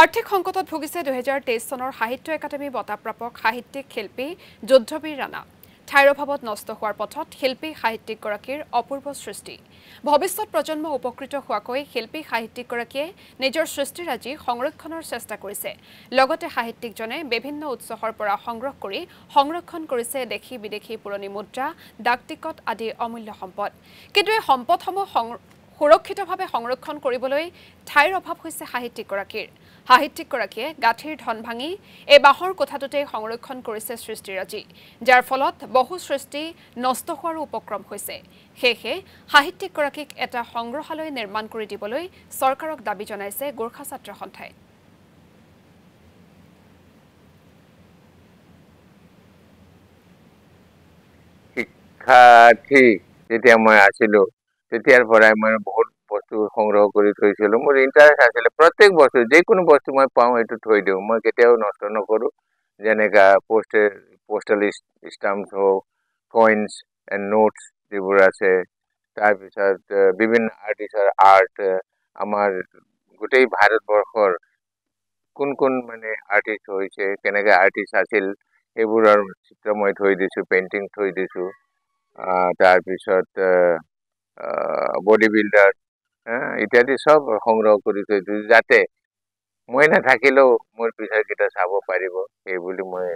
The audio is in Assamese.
আৰ্থিক সংকটত ভুগিছে 2023 চনৰ সাহিত্য একাডেমী বঁটা প্ৰাপক সাহিত্যিক শিল্পী যুদ্ধবীৰ ৰাণা। ঠাইৰ অভাৱত নষ্ট হোৱাৰ পথত শিল্পী সাহিত্যিকগৰাকীৰ অপূৰ্ব সৃষ্টি। ভৱিষ্যত প্ৰজন্ম উপকৃত হোৱাকৈ শিল্পী সাহিত্যিকগৰাকীয়ে নিজৰ সৃষ্টিৰাজি সংৰক্ষণৰ চেষ্টা কৰিছে। লগতে সাহিত্যিকজনে বিভিন্ন উৎসৰ পৰা সংগ্ৰহ কৰি সংৰক্ষণ কৰিছে দেশী বিদেশী পুৰণি মুদ্ৰা, ডাক টিকট আদি অমূল্য সম্পদ। কিন্তু এই সম্পদসমূহ সুৰক্ষিতভাৱে সংৰক্ষণ কৰিবলৈ ঠাইৰ অভাৱ হৈছে সাহিত্যিকগৰাকীৰ। সাহিত্যিকগৰাকীয়ে গাঁঠিৰ ধন ভাঙি এই বাঁহৰ কোঠাটোতেই সংৰক্ষণ কৰিছে সৃষ্টিৰাজি, যাৰ ফলত বহু সৃষ্টি নষ্ট হোৱাৰো উপক্ৰম হৈছে। সেয়েহে সাহিত্যিকগৰাকীক এটা সংগ্ৰহালয় নিৰ্মাণ কৰি দিবলৈ চৰকাৰক দাবী জনাইছে গোৰ্খা ছাত্ৰ সন্থাই। শিক্ষাৰ্থী যেতিয়া মই আছিলো তেতিয়াৰ পৰাই মই বহুত বস্তু সংগ্ৰহ কৰি থৈছিলো। মোৰ ইণ্টাৰেষ্ট আছিলে প্ৰত্যেক বস্তু, যিকোনো বস্তু মই পাওঁ সেইটো থৈ দিওঁ, মই কেতিয়াও নষ্ট নকৰোঁ। যেনেকা পোষ্টেল ষ্টাম্পছ হওক, কইনছ এণ্ড নোটছ যিবোৰ আছে, তাৰপিছত বিভিন্ন আৰ্টিষ্টৰ আৰ্ট, আমাৰ গোটেই ভাৰতবৰ্ষৰ কোন কোন মানে আৰ্টিষ্ট হৈছে, কেনেকৈ আৰ্টিষ্ট আছিল সেইবোৰৰ চিত্ৰ মই থৈ দিছোঁ, পেইণ্টিং থৈ দিছোঁ। তাৰপিছত বডি বিল্ডাৰ ইত্যাদি চব সংগ্ৰহ কৰি থৈ দিছোঁ, যাতে মই নাথাকিলেও মোৰ পিছৰকেইটা চাব পাৰিব, সেইবুলি মই